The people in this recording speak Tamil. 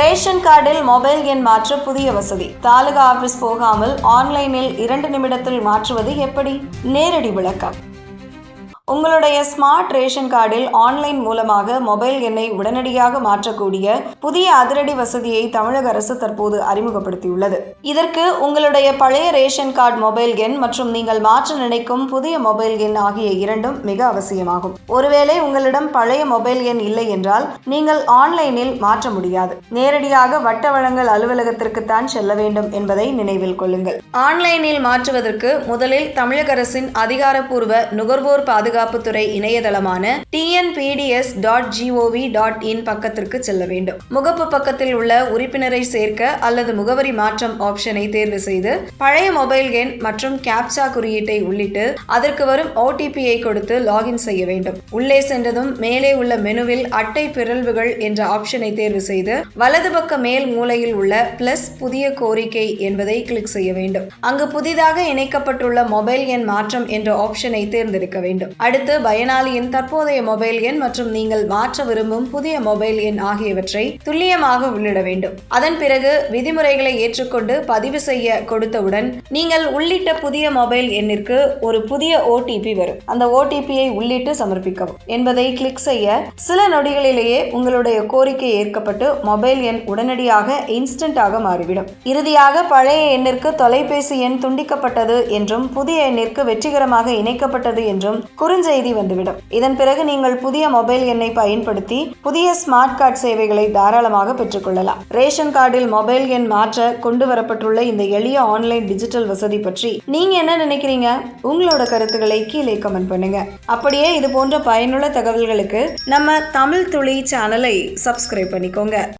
ரேஷன் கார்டில் மொபைல் எண் மாற்ற புதிய வசதி. தாலுகா ஆபீஸ் போகாமல் ஆன்லைனில் 2 நிமிடத்தில் மாற்றுவது எப்படி? நேரடி விளக்கம். உங்களுடைய ஸ்மார்ட் ரேஷன் கார்டில் ஆன்லைன் மூலமாக மொபைல் எண்ணை உடனடியாக மாற்றக்கூடிய புதிய அதிரடி வசதியை தமிழக அரசு தற்போது அறிமுகப்படுத்தியுள்ளது. இதற்கு உங்களுடைய பழைய ரேஷன் கார்டு மொபைல் எண் மற்றும் நீங்கள் மாற்ற நினைக்கும் புதிய மொபைல் எண் ஆகிய இரண்டும் மிக அவசியமாகும். ஒருவேளை உங்களிடம் பழைய மொபைல் எண் இல்லை என்றால் நீங்கள் ஆன்லைனில் மாற்ற முடியாது. நேரடியாக வட்ட வழங்கல் அலுவலகத்திற்குத்தான் செல்ல வேண்டும் என்பதை நினைவில் கொள்ளுங்கள். ஆன்லைனில் மாற்றுவதற்கு முதலில் தமிழக அரசின் அதிகாரப்பூர்வ நுகர்வோர் பாதுகாப்புத்துறை இணையதளமான tnpds.gov.in பக்கத்திற்கு செல்ல வேண்டும். முகப்பு பக்கத்தில் உள்ள உறுப்பினரை சேர்க்க அல்லது முகவரி மாற்றம் ஆப்ஷனை தேர்வு செய்து பழைய மொபைல் எண் மற்றும் கேப்சா குறியீட்டை உள்ளிட்டு அதற்கு வரும் OTP-ஐ கொடுத்து லாகின் செய்ய வேண்டும். உள்ளே சென்றதும் மேலே உள்ள மெனுவில் அட்டை பிறழ்வுகள் என்ற ஆப்ஷனை தேர்வு செய்து வலது பக்க மேல் மூலையில் உள்ள பிளஸ் புதிய கோரிக்கை என்பதை கிளிக் செய்ய வேண்டும். அங்கு புதிதாக இணைக்கப்பட்டுள்ள மொபைல் எண் மாற்றம் என்ற ஆப்ஷனை தேர்ந்தெடுக்க வேண்டும். அடுத்து பயனாளியின் தற்போதைய மொபைல் எண் மற்றும் நீங்கள் மாற்ற விரும்பும் புதிய மொபைல் எண் ஆகியவற்றை துல்லியமாக உள்ளிட வேண்டும். அதன் பிறகு விதிமுறைகளை ஏற்றுக்கொண்டு பதிவு செய்ய கொடுத்தவுடன் நீங்கள் உள்ளிட்ட புதிய மொபைல் எண்ணிற்கு ஒரு புதிய OTP வரும். அந்த OTP-ஐ உள்ளிட்டு சமர்ப்பிக்கவும் என்பதை கிளிக் செய்ய சில நொடிகளிலேயே உங்களுடைய கோரிக்கை ஏற்கப்பட்டு மொபைல் எண் உடனடியாக இன்ஸ்டன்டாக மாறிவிடும். இறுதியாக பழைய எண்ணிற்கு தொலைபேசி எண் துண்டிக்கப்பட்டது என்றும் புதிய எண்ணிற்கு வெற்றிகரமாக இணைக்கப்பட்டது என்றும் குறுஞ்செய்தி வந்துவிடும். இதன் பிறகு நீங்கள் புதிய மொபைல் எண்ணை பயன்படுத்தி புதிய ஸ்மார்ட் கார்டு சேவைகளை தாராளமாக பெற்றுக்கொள்ளலாம். ரேஷன் கார்டில் மொபைல் எண் மாற்ற கொண்டு வரப்பட்டுள்ள இந்த எளிய ஆன்லைன் டிஜிட்டல் வசதி பற்றி நீங்க என்ன நினைக்கிறீங்க? உங்களோட கருத்துக்களை கீழே கமெண்ட் பண்ணுங்க. அப்படியே இது போன்ற பயனுள்ள தகவல்களுக்கு நம்ம தமிழ் துளி சேனலை சப்ஸ்கிரைப் பண்ணிக்கோங்க.